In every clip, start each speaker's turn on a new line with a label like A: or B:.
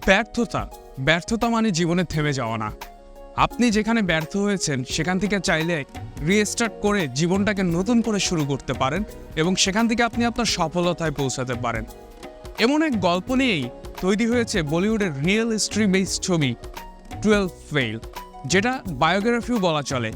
A: ব্যর্থতা মানে জীবনে থেমে যাওয়া না। আপনি যেখানে ব্যর্থ হয়েছেন সেখান থেকে চাইলে রিস্টার্ট করে জীবনটাকে নতুন করে শুরু করতে পারেন এবং সেখান থেকে আপনি আপনার সফলতায় পৌঁছাতে পারেন। এমন এক গল্প নিয়েই তৈরি হয়েছে বলিউডের রিয়েল হিস্ট্রি বেসড ছবি 12 ফেল, যেটা বায়োগ্রাফিও বলা চলে।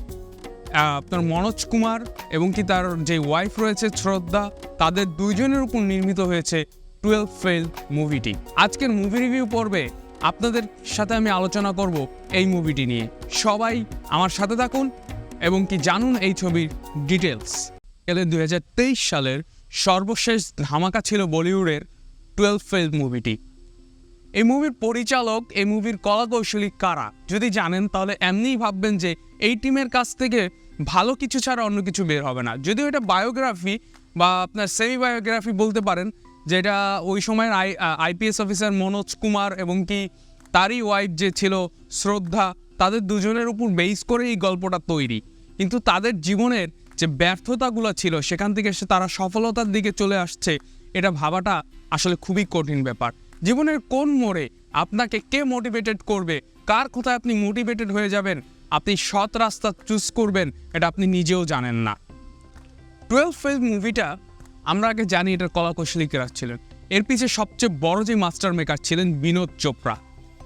A: আপনার মনোজ কুমার এবং কি তার যে ওয়াইফ রয়েছে শ্রদ্ধা, তাদের দুইজনের উপর নির্মিত হয়েছে 12 ফেল মুভিটি। আজকের মুভি রিভিউ পর্বে আপনাদের সাথে আমি আলোচনা করব এই মুভিটি নিয়ে। সবাই আমার সাথে থাকুন এবং কি জানুন এই ছবির ডিটেলস। 2023 সালের সর্বশেষ ধামাকা ছিল বলিউডের 12 ফেল মুভিটি। এই মুভির পরিচালক, এই মুভির কলাকৌশলী কারা যদি জানেন তাহলে এমনিই ভাববেন যে এই টিমের কাছ থেকে ভালো কিছু ছাড়া অন্য কিছু বের হবে না। যদিও এটা বায়োগ্রাফি বা আপনার সেমি বায়োগ্রাফি বলতে পারেন, যেটা ওই সময়ের আইপিএস অফিসার মনোজ কুমার এবং কি তারই ওয়াইফ যে ছিল শ্রদ্ধা, তাদের দুজনের উপর বেস করে এই গল্পটা তৈরি। কিন্তু তাদের জীবনের যে ব্যর্থতাগুলো ছিল সেখান থেকে তারা সফলতার দিকে চলে আসছে, এটা ভাবাটা আসলে খুবই কঠিন ব্যাপার। জীবনের কোন মোড়ে আপনাকে কে মোটিভেটেড করবে, কার কোথায় আপনি মোটিভেটেড হয়ে যাবেন, আপনি সৎ রাস্তা চুজ করবেন, এটা আপনি নিজেও জানেন না। 12 ফেল মুভিটা আমরা আগে জানি এটার কলাকৌশলী কারা ছিলেন। এর পিছে সবচেয়ে বড় যে মাস্টার মেকার ছিলেন বিনোদ চোপড়া।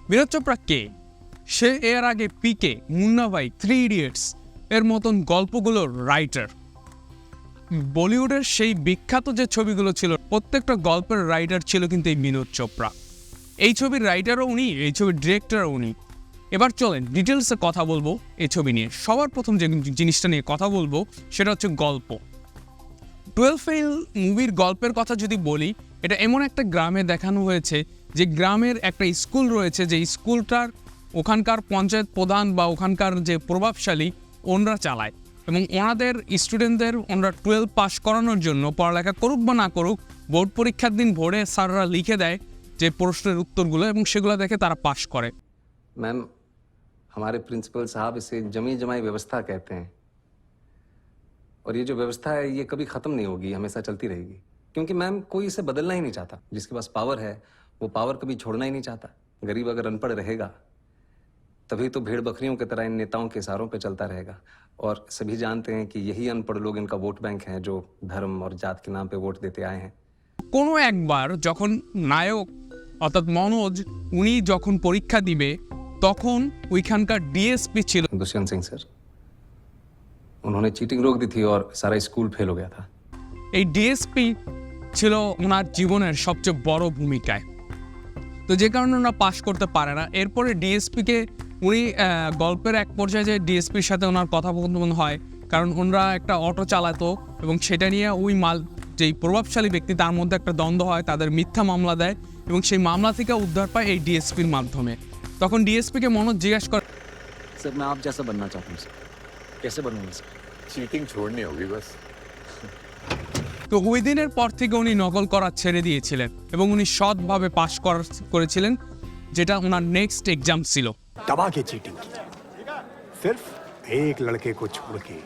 A: বিনোদ চোপড়া কে? সে এর আগে পিকে, মুন্না ভাই, 3 ইডিয়টস এর মতন গল্পগুলোর রাইটার। বলিউডের সেই বিখ্যাত যে ছবিগুলো ছিল প্রত্যেকটা গল্পের রাইটার ছিল কিন্তু এই বিনোদ চোপড়া। এই ছবির রাইটারও উনি, এই ছবির ডিরেক্টরও উনি। এবার চলেন ডিটেলসে কথা বলবো এই ছবি নিয়ে। সবার প্রথম যে জিনিসটা নিয়ে কথা বলবো সেটা হচ্ছে গল্প। 12 ফেল মুভির গল্পের কথা যদি বলি, এটা এমন একটা গ্রামে দেখানো হয়েছে যে গ্রামের একটা স্কুল রয়েছে, যে স্কুলটার ওখানকার পঞ্চায়েত প্রধান বা ওখানকার যে প্রভাবশালী ওনরা চালায় এবং ওনাদের স্টুডেন্টদের ওনারা 12 পাস করানোর জন্য পড়ালেখা করুক বা না করুক, বোর্ড পরীক্ষার দিন ভোরে স্যাররা লিখে দেয় যে প্রশ্নের উত্তরগুলো এবং সেগুলো দেখে তারা পাস করে।
B: मैम, हमारे प्रिंसिपल साहब इसे जमी जमाई व्यवस्था कहते हैं और ये जो व्यवस्था है ये कभी खत्म नहीं होगी, हमेशा चलती रहेगी। क्योंकि मैम कोई इसे बदलना ही नहीं चाहता। जिसके पास पावर है वो पावर कभी छोड़ना ही नहीं चाहता। गरीब अगर अनपढ़ रहेगा तभी तो भेड़ बकरियों की तरह इन नेताओं के इशारों पे चलता रहेगा। और सभी जानते हैं कि यही अनपढ़ लोग इनका वोट बैंक हैं, जो धर्म और जात के नाम पे वोट देते आए हैं।
A: কোনো একবার যখন নায়ক অর্থাৎ মনোজ উনি যখন পরীক্ষা দিবে, তখন ওইখানকার ডিএসপি ছিল
B: दुष्यंत सिंह सर, उन्होंने चीटिंग रोक दी थी और सारा स्कूल फेल हो गया था।
A: এই ডিএসপি ছিল ওনার জীবনের সবচেয়ে বড় ভূমিকায়। তো যে কারণে ওনারা পাশ করতে পারে না। এরপরে ডিএসপিকে উনি গল্পের এক পর্যায়ে যে ডিএসপির সাথে ওনার কথোপকথন হয়, কারণ ওনারা একটা অটো চালাতো এবং সেটা নিয়ে ওই যেই প্রভাবশালী ব্যক্তি তার মধ্যে একটা দ্বন্দ্ব হয়, তাদের মিথ্যা মামলা দেয় এবং সেই মামলা থেকে উদ্ধার পায় এই ডিএসপির মাধ্যমে। তখন ডিএসপিকে মনোজ জিজ্ঞাসা করে,
C: सर मैं आप जैसा बनना चाहता हूँ सर। कैसे बनूंगा सर?
D: चीटिंग छोड़नी होगी बस।
A: তো ওই দিনের পর থেকে উনি নকল করা ছেড়ে দিয়েছিলেন এবং উনি সৎভাবে পাশ করেছিলেন, যেটা ওনার নেক্সট এক্সাম ছিল।
E: दबा के चीटिंग की सिर्फ एक लड़के को छोड़ के,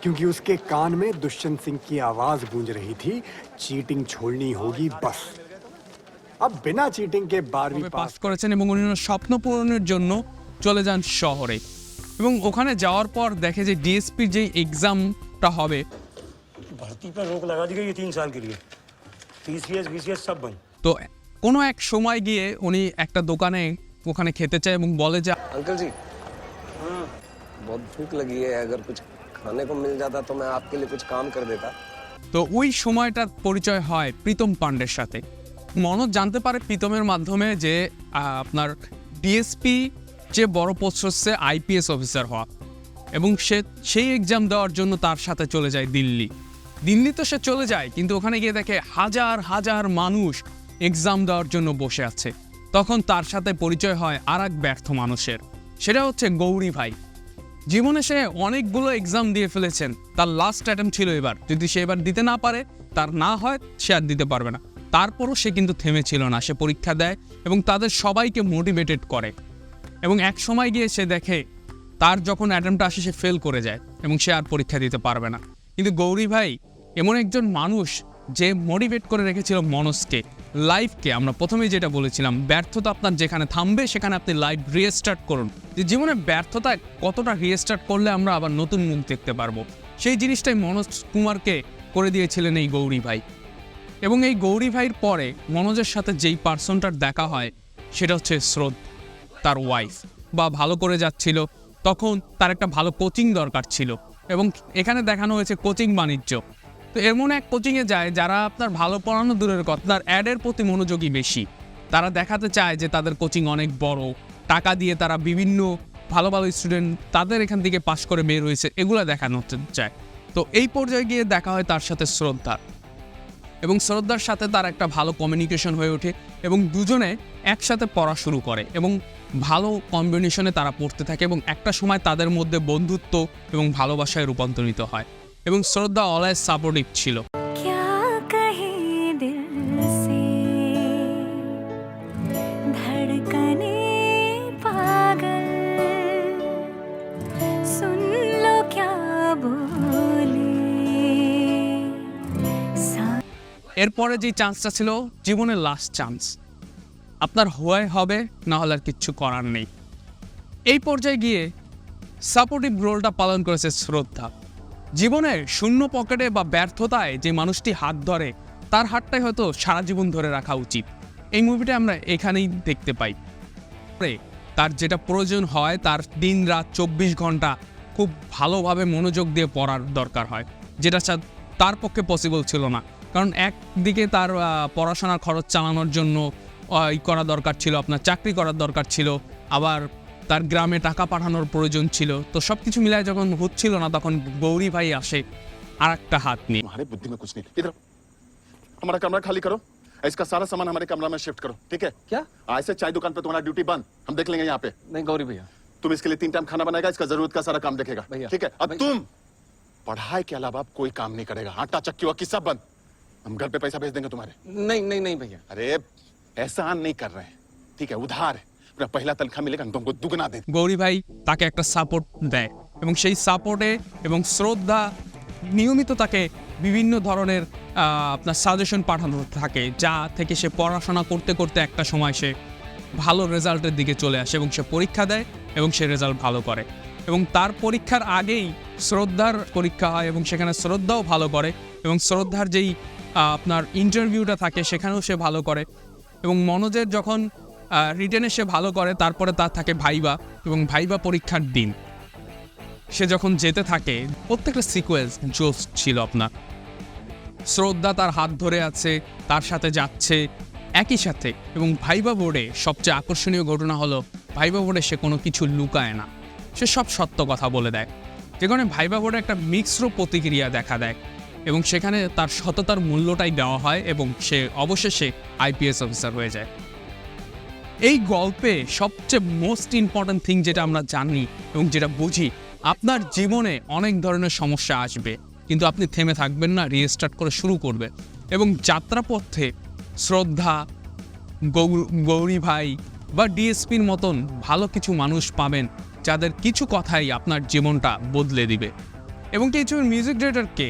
E: क्योंकि उसके कान में दुष्यंत सिंह की आवाज गूंज रही थी, चीटिंग छोड़नी होगी बस। अब बिना चीटिंग के 12वीं
A: পাস
E: पास
A: করেছেন এবং উনি ওনার স্বপ্ন পূরণের জন্য চলে যান শহরে এবং ওখানে যাওয়ার পর দেখে যে ডিএসপির যে এক্সামটা হবে,
F: भर्ती पर रोक लगा दी गई है 3 साल के लिए। टीसीएस बीसीएस सब बंद।
A: তো কোনো এক সময় গিয়ে উনি একটা দোকানে ওখানে খেতে চায় এবং বলে যে
B: अंकल जी, बहुत भूख लगी है, अगर कुछ खाने को मिल जाता तो मैं आपके लिए कुछ काम कर देता।
A: তো ওই সময়টার পরিচয় হয় প্রীতম পান্ডের সাথে। মনোজ জানতে পারে প্রীতমের মাধ্যমে যে আপনার ডিএসপি যে বড় পোস্ট হচ্ছে আইপিএস অফিসার হওয়া এবং সেই এক্সাম দেওয়ার জন্য তার সাথে চলে যায় দিল্লি। তো সে চলে যায়, কিন্তু ওখানে গিয়ে দেখে হাজার হাজার মানুষ এক্সাম দেওয়ার জন্য বসে আছে। তখন তার সাথে পরিচয় হয় আর এক ব্যর্থ মানুষের, সেটা হচ্ছে গৌরী ভাই। জীবনে সে অনেকগুলো এক্সাম দিয়ে ফেলেছেন, তার লাস্ট অ্যাটেম্প ছিল এবার। যদি সে এবার দিতে না পারে, তার না হয়, সে আর দিতে পারবে না। তারপরও সে কিন্তু থেমেছিল না, সে পরীক্ষা দেয় এবং তাদের সবাইকে মোটিভেটেড করে এবং এক সময় গিয়ে সে দেখে তার যখন অ্যাটেম্পটা আসে সে ফেল করে যায় এবং সে আর পরীক্ষা দিতে পারবে না। কিন্তু গৌরী ভাই এমন একজন মানুষ যে মোটিভেট করে রেখেছিল মনোজকে, লাইফকে আমরা প্রথমেই যেটা বলেছিলাম, ব্যর্থতা আপনার যেখানে থামবে সেখানে আপনি লাইফ রিস্টার্ট করুন। যে জীবনে ব্যর্থতা কতটা রিস্টার্ট করলে আমরা আবার নতুন মুখ দেখতে পারবো, সেই জিনিসটাই মনোজ কুমারকে করে দিয়েছিলেন এই গৌরী ভাই। এবং এই গৌরী ভাইয়ের পরে মনোজের সাথে যেই পার্সনটার দেখা হয় সেটা হচ্ছে শ্রদ্ধা, তার ওয়াইফ। বা ভালো করে যাচ্ছিল, তখন তার একটা ভালো কোচিং দরকার ছিল, এবং এখানে দেখানো হয়েছে কোচিং বাণিজ্য। তো এমন এক কোচিংয়ে যায় যারা আপনার ভালো পড়ানো দূরের কথা, তার অ্যাডের প্রতি মনোযোগী বেশি। তারা দেখাতে চায় যে তাদের কোচিং অনেক বড়, টাকা দিয়ে তারা বিভিন্ন ভালো ভালো স্টুডেন্ট তাদের এখান থেকে পাশ করে বের হয়েছে, এগুলো দেখানো চায়। তো এই পর্যায়ে গিয়ে দেখা হয় তার সাথে শ্রদ্ধার, এবং শ্রদ্ধার সাথে তার একটা ভালো কমিউনিকেশন হয়ে ওঠে, এবং দুজনে একসাথে পড়া শুরু করে এবং ভালো কম্বিনেশনে তারা পড়তে থাকে, এবং একটা সময় তাদের মধ্যে বন্ধুত্ব এবং ভালোবাসায় রূপান্তরিত হয়। এবং শ্রদ্ধা অলওয়েজ সাপোর্টিভ ছিল।
G: क्या कहे दिल से धड़कने पागल सुन लो क्या बोले
A: এরপরে যে চান্সটা ছিল জীবনের লাস্ট চান্স, আপনার হবে না হলে আর কিচ্ছু করার নেই। এই পর্যায়ে গিয়ে সাপোর্টিভ রোলটা পালন করেছে শ্রদ্ধা। জীবনের শূন্য পকেটে বা ব্যর্থতায় যে মানুষটি হাত ধরে, তার হাতটাই হয়তো সারা জীবন ধরে রাখা উচিত। এই মুভিটা আমরা এখানেই দেখতে পাই। তার যেটা প্রয়োজন হয়, তার দিন রাত 24 ঘন্টা খুব ভালোভাবে মনোযোগ দিয়ে পড়ার দরকার হয়, যেটা তার পক্ষে পসিবল ছিল না। কারণ একদিকে তার পড়াশোনার খরচ চালানোর জন্য করা দরকার ছিল, আপনার চাকরি করার দরকার ছিল, আবার তার গ্রামে টাকা পাঠানোর প্রয়োজন ছিল। তো সব কিছু মিলায় যখন হচ্ছিল না, তখন গৌরী ভাই আসে আর একটা হাত নিয়ে।
H: तुम्हारे बुद्धि में कुछ नहीं। इधर हमारा कमरा खाली करो, इसका सारा सामान हमारे कमरा में शिफ्ट करो, ठीक है?
B: क्या?
H: आज से चाय दुकान पे तुम्हारा ड्यूटी बंद, हम देख लेंगे यहाँ पे।
B: नहीं गौरी भैया,
H: तुम इसके लिए 3 टाइम खाना बनाएगा, इसका जरूरत का सारा काम देखेगा,
B: भैया,
H: ठीक है? अब
B: भैया।
H: तुम पढ़ाई के अलावा अब कोई काम नहीं करेगा, आटा चक्की वक्की सब बंद। हम घर पे पैसा भेज देंगे तुम्हारे।
B: नहीं नहीं नहीं भैया,
H: अरे एहसान नहीं कर रहे हैं, ठीक है? उधार है, अपना पहला तनख्वाह मिलेगा हम तुमको दुगना दे।
A: গৌরী ভাই তাকে একটা সাপোর্ট দেয়, এবং সেই সাপোর্টে এবং শ্রদ্ধা নিয়মিত তাকে বিভিন্ন ধরনের আপনার সাজেশন পাঠানো থাকে, যা থেকে সে পড়াশোনা করতে করতে একটা সময় সে ভালো রেজাল্টের দিকে চলে আসে, এবং সে পরীক্ষা দেয় এবং সে রেজাল্ট ভালো করে। এবং তার পরীক্ষার আগেই শ্রদ্ধার পরীক্ষা হয়, এবং সেখানে শ্রদ্ধাও ভালো করে, এবং শ্রদ্ধার যেই আপনার ইন্টারভিউটা থাকে সেখানেও সে ভালো করে। এবং মনোজের যখন রিটেনে সে ভালো করে, তারপরে তার থাকে ভাইবা, এবং ভাইবা পরীক্ষার দিন সে যখন যেতে থাকে, প্রত্যেকটা সিকোয়েন্স জোস ছিল আপনার। শ্রদ্ধা তার হাত ধরে আছে, তার সাথে যাচ্ছে একই সাথে। এবং ভাইবা বোর্ডে সবচেয়ে আকর্ষণীয় ঘটনা হলো, ভাইবা বোর্ডে সে কোনো কিছু লুকায় না, সে সব সত্য কথা বলে দেয়। যে কারণে ভাইবা বোর্ডে একটা মিশ্র প্রতিক্রিয়া দেখা দেয়, এবং সেখানে তার সততার মূল্যটাই দেওয়া হয়, এবং সে অবশেষে আইপিএস অফিসার হয়ে যায়। এই গল্পে সবচেয়ে মোস্ট ইম্পর্ট্যান্ট থিং যেটা আমরা জানি এবং যেটা বুঝি, আপনার জীবনে অনেক ধরনের সমস্যা আসবে, কিন্তু আপনি থেমে থাকবেন না, রিস্টার্ট করে শুরু করবে। এবং যাত্রাপথে শ্রদ্ধা, গৌরী ভাই বা ডিএসপির মতন ভালো কিছু মানুষ পাবেন, যাদের কিছু কথাই আপনার জীবনটা বদলে দিবে। এবং এই ছবির মিউজিক ডিরেক্টরকে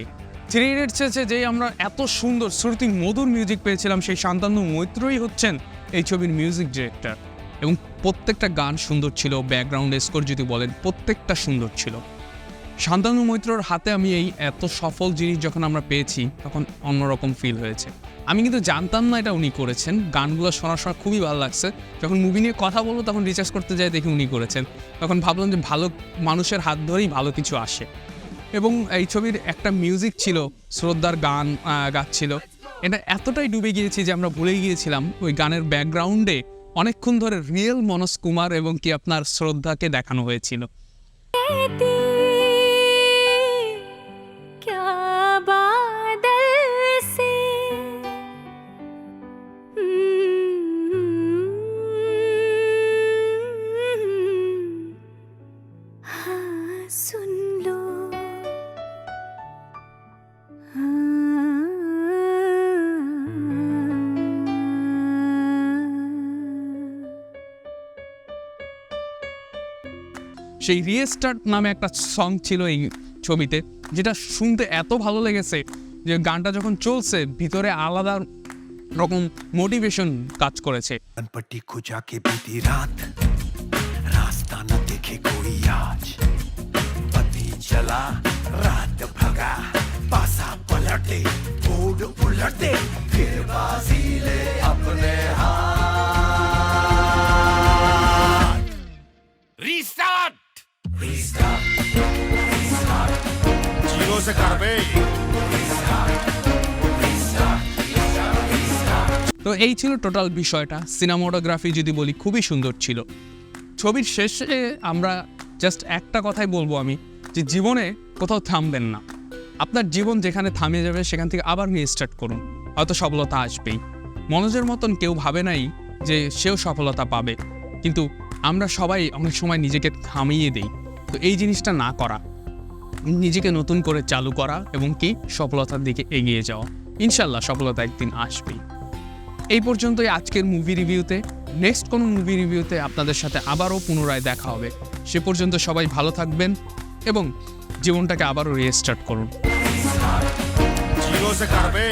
A: 3 ইডিয়টসে যেই আমরা এত সুন্দর শ্রুতি মধুর মিউজিক পেয়েছিলাম, সেই শান্তনু মৈত্রই হচ্ছেন এই ছবির মিউজিক ডিরেক্টর। এবং প্রত্যেকটা গান সুন্দর ছিল, ব্যাকগ্রাউন্ড স্কোর যদি বলেন প্রত্যেকটা সুন্দর ছিল। শান্তনু মৈত্রর হাতে আমি এই এত সফল জিনিস যখন আমরা পেয়েছি, তখন অন্যরকম ফিল হয়েছে। আমি কিন্তু জানতাম না এটা উনি করেছেন। গানগুলো শোনার সময় খুবই ভালো লাগছে। যখন মুভি নিয়ে কথা বলবো তখন রিসার্চ করতে যাই, দেখি উনি করেছেন। তখন ভাবলাম যে ভালো মানুষের হাত ধরেই ভালো কিছু আসে। এবং এই ছবির একটা মিউজিক ছিল, শ্রদ্ধার গান গাচ্ছিল, এটা এতটাই ডুবে গিয়েছি যে আমরা ভুলে গিয়েছিলাম ওই গানের ব্যাকগ্রাউন্ডে অনেকক্ষণ ধরে রিয়েল মনোজ কুমার এবং কি আপনার শ্রদ্ধাকে দেখানো হয়েছিল।
G: क्या बादल से हाँ सुन लो
A: সেই রিস্টার্ট নামে একটা সং ছিল এই ছবিতে, যেটা শুনতে এত ভালো লেগেছে যে গানটা যখন চলছে ভিতরে আলাদা রকম মোটিভেশন কাজ করেছে।
I: पट्टी खुजा के बीती रात रास्ता न देखे कोई आज पति चला रात भगा पासा पलटे बोर्ड उलटे फिर बाजी ले अपने हाथ रीस्टार्ट रीस्टार्ट जीरो से कर बे
A: তো এই ছিল টোটাল বিষয়টা। সিনেমাটোগ্রাফি যদি বলি খুবই সুন্দর ছিল। ছবির শেষে আমরা জাস্ট একটা কথাই বলবো আমি, যে জীবনে কোথাও থামবেন না। আপনার জীবন যেখানে থামে যাবে সেখান থেকে আবার রিস্টার্ট করুন, হয়তো সফলতা আসবেই। মনোজের মতন কেউ ভাবে নাই যে সেও সফলতা পাবে, কিন্তু আমরা সবাই অনেক সময় নিজেকে থামিয়ে দেই। তো এই জিনিসটা না করা, নিজেকে নতুন করে চালু করা এবং কি সফলতার দিকে এগিয়ে যাওয়া, ইনশাল্লাহ সফলতা একদিন আসবেই। এই পর্যন্তই আজকের মুভি রিভিউতে। নেক্সট কোনো মুভি রিভিউতে আপনাদের সাথে আবারও পুনরায় দেখা হবে। সে পর্যন্ত সবাই ভালো থাকবেন এবং জীবনটাকে আবারও রিস্টার্ট করুন।
I: जीरो से कर बे